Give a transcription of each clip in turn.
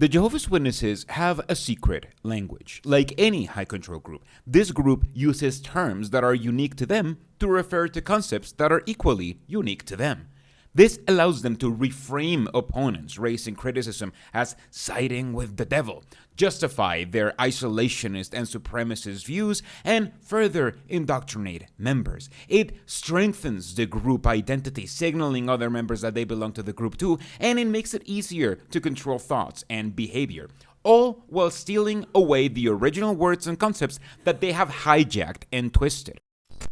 The Jehovah's Witnesses have a secret language. Like any high control group, this group uses terms that are unique to them to refer to concepts that are equally unique to them. This allows them to reframe opponents raising criticism as siding with the devil, justify their isolationist and supremacist views, and further indoctrinate members. It strengthens the group identity, signaling other members that they belong to the group too, and it makes it easier to control thoughts and behavior, all while stealing away the original words and concepts that they have hijacked and twisted.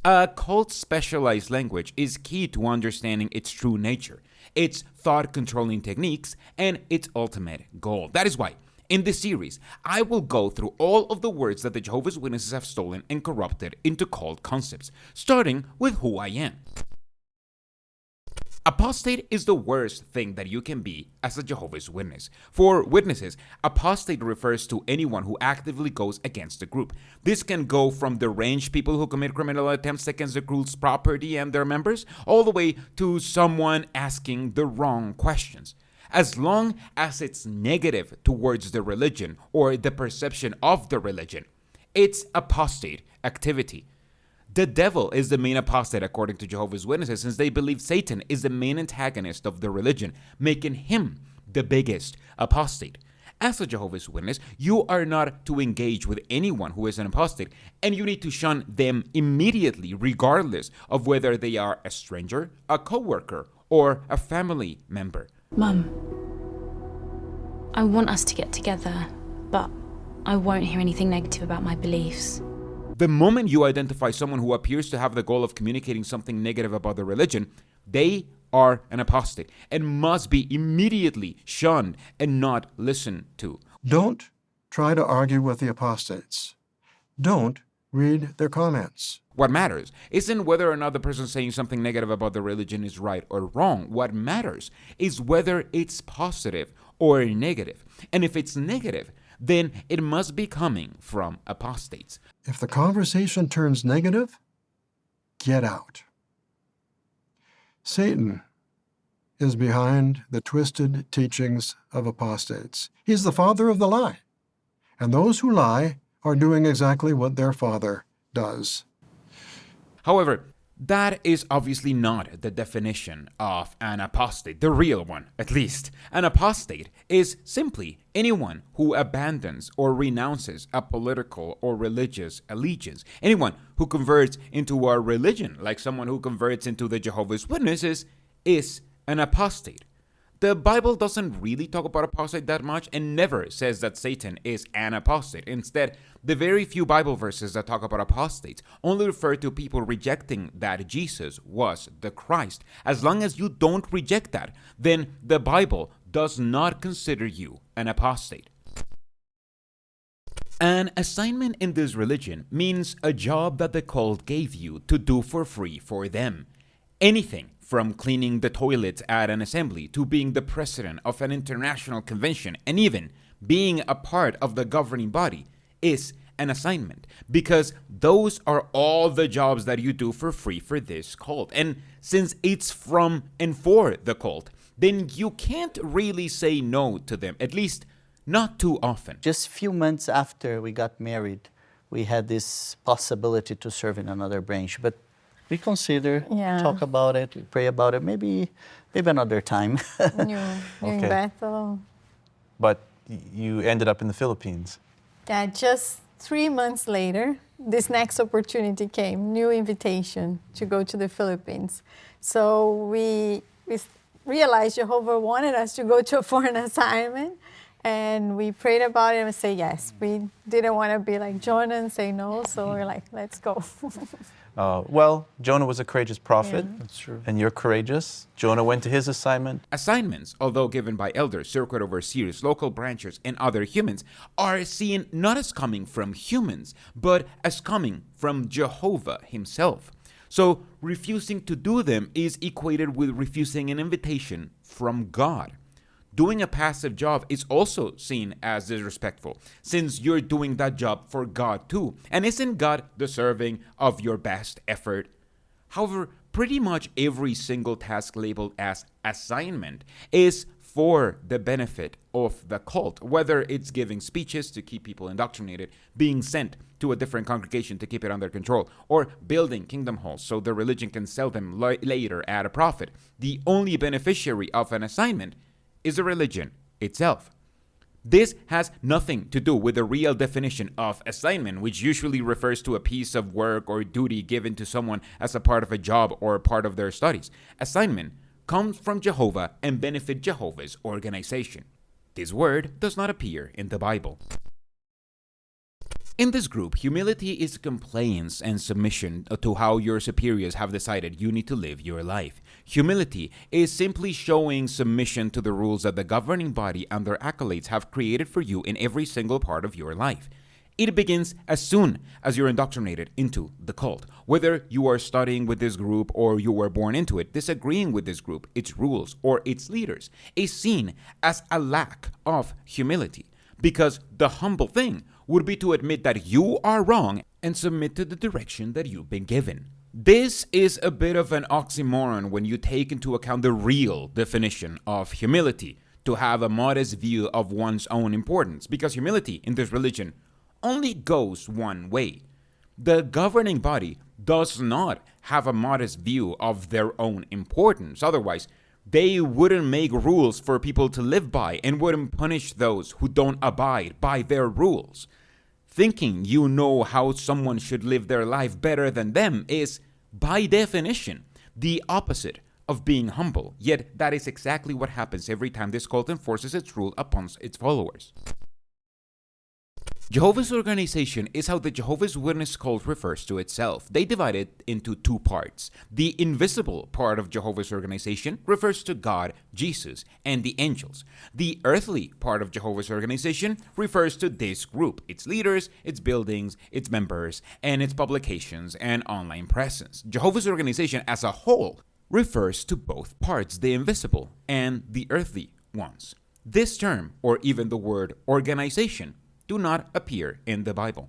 A cult's specialized language is key to understanding its true nature, its thought-controlling techniques, and its ultimate goal. That is why, in this series, I will go through all of the words that the Jehovah's Witnesses have stolen and corrupted into cult concepts, starting with who I am. Apostate is the worst thing that you can be as a Jehovah's Witness. For witnesses, apostate refers to anyone who actively goes against the group. This can go from deranged people who commit criminal attempts against the group's property and their members, all the way to someone asking the wrong questions. As long as it's negative towards the religion or the perception of the religion, it's apostate activity. The devil is the main apostate according to Jehovah's Witnesses, since they believe Satan is the main antagonist of the religion, making him the biggest apostate. As a Jehovah's Witness, you are not to engage with anyone who is an apostate, and you need to shun them immediately, regardless of whether they are a stranger, a co-worker, or a family member. Mum, I want us to get together, but I won't hear anything negative about my beliefs. The moment you identify someone who appears to have the goal of communicating something negative about the religion, they are an apostate and must be immediately shunned and not listened to. Don't try to argue with the apostates. Don't read their comments. What matters isn't whether or not the person saying something negative about the religion is right or wrong. What matters is whether it's positive or negative. And if it's negative, then it must be coming from apostates. If the conversation turns negative, get out. Satan is behind the twisted teachings of apostates. He's the father of the lie. And those who lie are doing exactly what their father does. However, that is obviously not the definition of an apostate, the real one, at least. An apostate is simply anyone who abandons or renounces a political or religious allegiance. Anyone who converts into a religion, like someone who converts into the Jehovah's Witnesses, is an apostate. The Bible doesn't really talk about apostate that much and never says that Satan is an apostate. Instead, the very few Bible verses that talk about apostates only refer to people rejecting that Jesus was the Christ. As long as you don't reject that, then the Bible does not consider you an apostate. An assignment in this religion means a job that the cult gave you to do for free for them. Anything from cleaning the toilets at an assembly to being the president of an international convention and even being a part of the governing body is an assignment, because those are all the jobs that you do for free for this cult. And since it's from and for the cult, then you can't really say no to them, at least not too often. Just a few months after we got married, we had this possibility to serve in another branch, but we consider, talk about it, we pray about it, maybe another time. You're in Bethel. But you ended up in the Philippines. Yeah, just 3 months later, this next opportunity came, new invitation to go to the Philippines. So we realized Jehovah wanted us to go to a foreign assignment, and we prayed about it and say yes. We didn't want to be like Jonah and say no, so we're like, let's go. Well, Jonah was a courageous prophet. Yeah. That's true. And you're courageous. Jonah went to his assignment. Assignments, although given by elders, circuit overseers, local branches, and other humans, are seen not as coming from humans, but as coming from Jehovah himself. So refusing to do them is equated with refusing an invitation from God. Doing a passive job is also seen as disrespectful, since you're doing that job for God too. And isn't God deserving of your best effort? However, pretty much every single task labeled as assignment is for the benefit of the cult, whether it's giving speeches to keep people indoctrinated, being sent to a different congregation to keep it under control, or building kingdom halls so the religion can sell them later at a profit. The only beneficiary of an assignment is the religion itself. This has nothing to do with the real definition of assignment, which usually refers to a piece of work or duty given to someone as a part of a job or part of their studies. Assignment comes from Jehovah and benefit Jehovah's organization. This word does not appear in the Bible. In this group, humility is compliance and submission to how your superiors have decided you need to live your life. Humility is simply showing submission to the rules that the governing body and their accolades have created for you in every single part of your life. It begins as soon as you're indoctrinated into the cult. Whether you are studying with this group or you were born into it, disagreeing with this group, its rules, or its leaders is seen as a lack of humility, because the humble thing would be to admit that you are wrong and submit to the direction that you've been given. This is a bit of an oxymoron when you take into account the real definition of humility, to have a modest view of one's own importance, because humility in this religion only goes one way. The governing body does not have a modest view of their own importance. Otherwise, they wouldn't make rules for people to live by and wouldn't punish those who don't abide by their rules. Thinking you know how someone should live their life better than them is, by definition, the opposite of being humble. Yet that is exactly what happens every time this cult enforces its rule upon its followers. Jehovah's organization is how the Jehovah's Witness cult refers to itself. They divide it into two parts. The invisible part of Jehovah's organization refers to God, Jesus, and the angels. The earthly part of Jehovah's organization refers to this group, its leaders, its buildings, its members, and its publications and online presence. Jehovah's organization as a whole refers to both parts, the invisible and the earthly ones. This term, or even the word organization, do not appear in the Bible.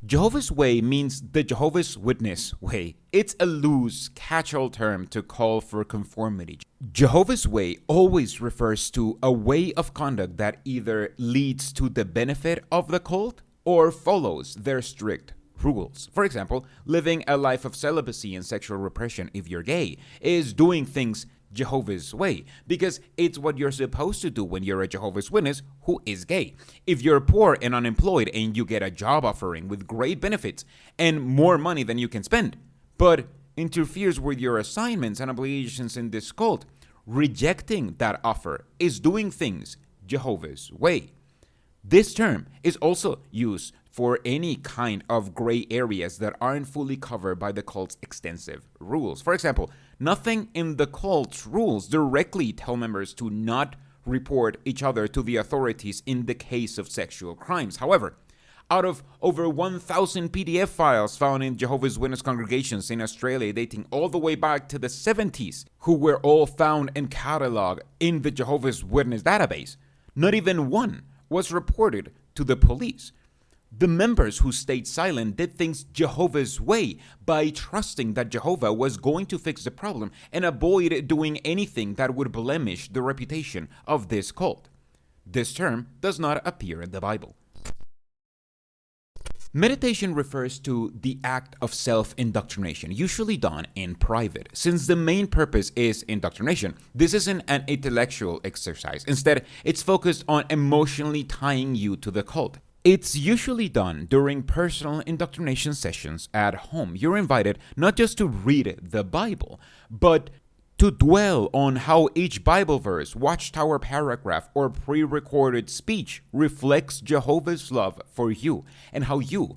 Jehovah's Way means the Jehovah's Witness way. It's a loose, catch-all term to call for conformity. Jehovah's Way always refers to a way of conduct that either leads to the benefit of the cult or follows their strict rules. For example, living a life of celibacy and sexual repression if you're gay is doing things Jehovah's way, because it's what you're supposed to do when you're a Jehovah's Witness who is gay. If you're poor and unemployed and you get a job offering with great benefits and more money than you can spend, but interferes with your assignments and obligations in this cult, rejecting that offer is doing things Jehovah's way. This term is also used for any kind of gray areas that aren't fully covered by the cult's extensive rules. For example, nothing in the cult's rules directly tell members to not report each other to the authorities in the case of sexual crimes. However, out of over 1,000 PDF files found in Jehovah's Witness congregations in Australia dating all the way back to the 70s, who were all found and cataloged in the Jehovah's Witness database, not even one was reported to the police. The members who stayed silent did things Jehovah's way by trusting that Jehovah was going to fix the problem and avoid doing anything that would blemish the reputation of this cult. This term does not appear in the Bible. Meditation refers to the act of self-indoctrination, usually done in private. Since the main purpose is indoctrination, this isn't an intellectual exercise. Instead, it's focused on emotionally tying you to the cult. It's usually done during personal indoctrination sessions at home. You're invited not just to read the Bible, but to dwell on how each Bible verse, watchtower paragraph, or pre-recorded speech reflects Jehovah's love for you and how you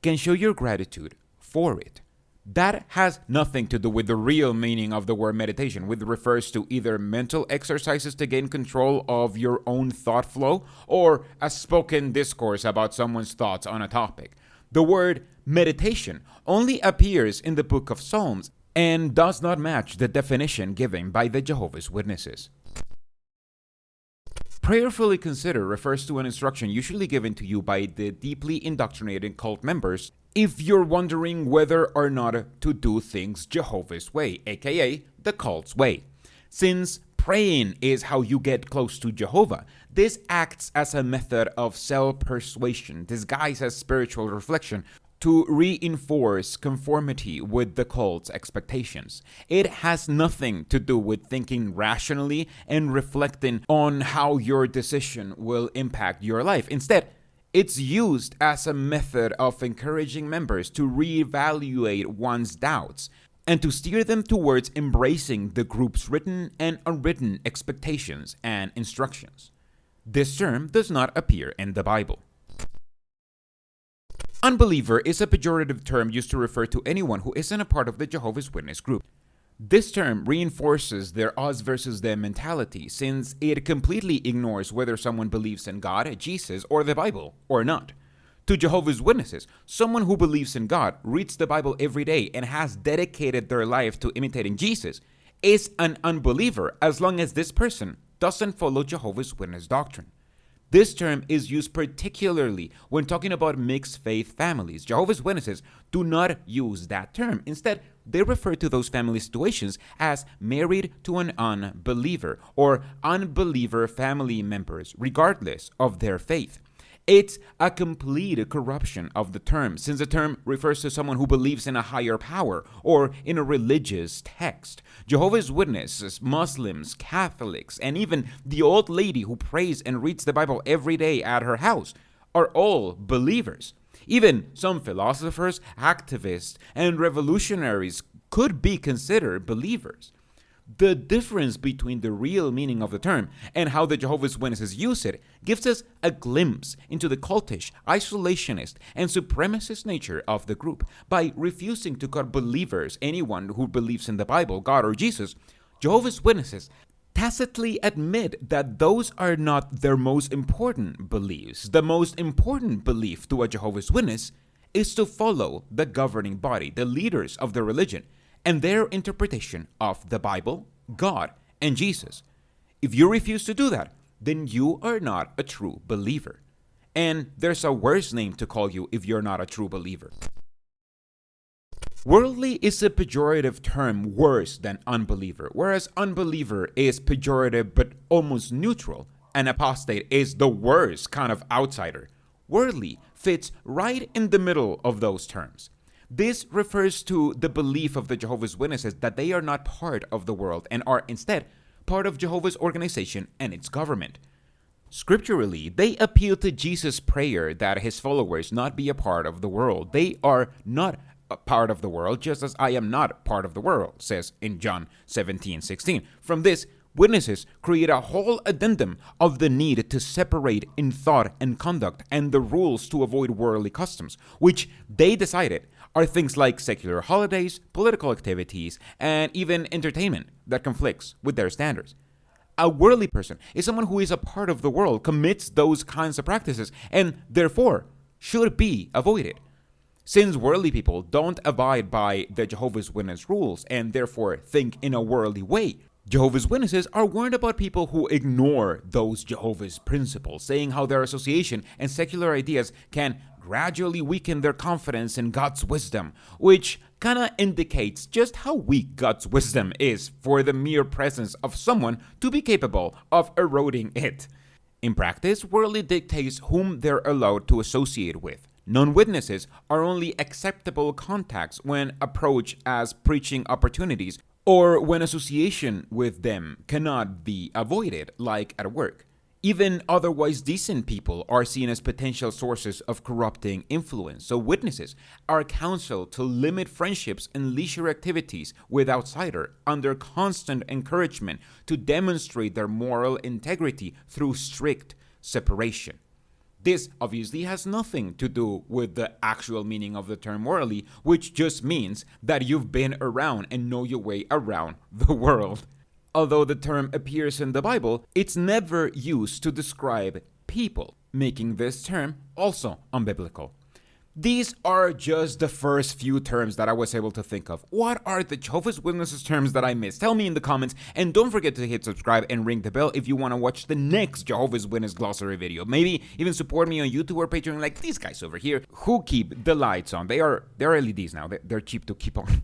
can show your gratitude for it. That has nothing to do with the real meaning of the word meditation, which refers to either mental exercises to gain control of your own thought flow or a spoken discourse about someone's thoughts on a topic. The word meditation only appears in the book of Psalms and does not match the definition given by the Jehovah's Witnesses. Prayerfully consider refers to an instruction usually given to you by the deeply indoctrinated cult members if you're wondering whether or not to do things Jehovah's way, aka the cult's way. Since praying is how you get close to Jehovah. This acts as a method of self-persuasion, disguised as spiritual reflection, to reinforce conformity with the cult's expectations. It has nothing to do with thinking rationally and reflecting on how your decision will impact your life. Instead, it's used as a method of encouraging members to reevaluate one's doubts and to steer them towards embracing the group's written and unwritten expectations and instructions. This term does not appear in the Bible. Unbeliever is a pejorative term used to refer to anyone who isn't a part of the Jehovah's Witness group. This term reinforces their us versus them mentality, since it completely ignores whether someone believes in God, Jesus, or the Bible, or not. To Jehovah's Witnesses, someone who believes in God, reads the Bible every day, and has dedicated their life to imitating Jesus is an unbeliever as long as this person doesn't follow Jehovah's Witness doctrine. This term is used particularly when talking about mixed faith families. Jehovah's Witnesses do not use that term. Instead, they refer to those family situations as married to an unbeliever or unbeliever family members, regardless of their faith. It's a complete corruption of the term, since the term refers to someone who believes in a higher power or in a religious text. Jehovah's Witnesses, Muslims, Catholics, and even the old lady who prays and reads the Bible every day at her house are all believers. Even some philosophers, activists, and revolutionaries could be considered believers. The difference between the real meaning of the term and how the Jehovah's Witnesses use it gives us a glimpse into the cultish, isolationist, and supremacist nature of the group. By refusing to call believers anyone who believes in the Bible, God, or Jesus, Jehovah's Witnesses tacitly admit that those are not their most important beliefs. The most important belief to a Jehovah's Witness is to follow the governing body, the leaders of the religion, and their interpretation of the Bible, God, and Jesus. If you refuse to do that, then you are not a true believer. And there's a worse name to call you if you're not a true believer. Worldly is a pejorative term worse than unbeliever, whereas unbeliever is pejorative but almost neutral, and apostate is the worst kind of outsider. Worldly fits right in the middle of those terms. This refers to the belief of the Jehovah's Witnesses that they are not part of the world and are instead part of Jehovah's organization and its government. Scripturally, they appeal to Jesus' prayer that his followers not be a part of the world. They are not a part of the world, just as I am not part of the world, says in John 17:16. From this, witnesses create a whole addendum of the need to separate in thought and conduct and the rules to avoid worldly customs, which they decided are things like secular holidays, political activities, and even entertainment that conflicts with their standards. A worldly person is someone who is a part of the world, commits those kinds of practices, and therefore should be avoided. Since worldly people don't abide by the Jehovah's Witness rules and therefore think in a worldly way, Jehovah's Witnesses are warned about people who ignore those Jehovah's principles, saying how their association and secular ideas can gradually weaken their confidence in God's wisdom, which kinda indicates just how weak God's wisdom is for the mere presence of someone to be capable of eroding it. In practice, worldly dictates whom they're allowed to associate with. Non-witnesses are only acceptable contacts when approached as preaching opportunities or when association with them cannot be avoided, like at work. Even otherwise decent people are seen as potential sources of corrupting influence, so witnesses are counseled to limit friendships and leisure activities with outsiders under constant encouragement to demonstrate their moral integrity through strict separation. This obviously has nothing to do with the actual meaning of the term worldly, which just means that you've been around and know your way around the world. Although the term appears in the Bible, it's never used to describe people, making this term also unbiblical. These are just the first few terms that I was able to think of. What are the Jehovah's Witnesses terms that I missed? Tell me in the comments, and don't forget to hit subscribe and ring the bell if you want to watch the next Jehovah's Witness glossary video. Maybe even support me on YouTube or Patreon like these guys over here who keep the lights on. They're LEDs now. They're cheap to keep on.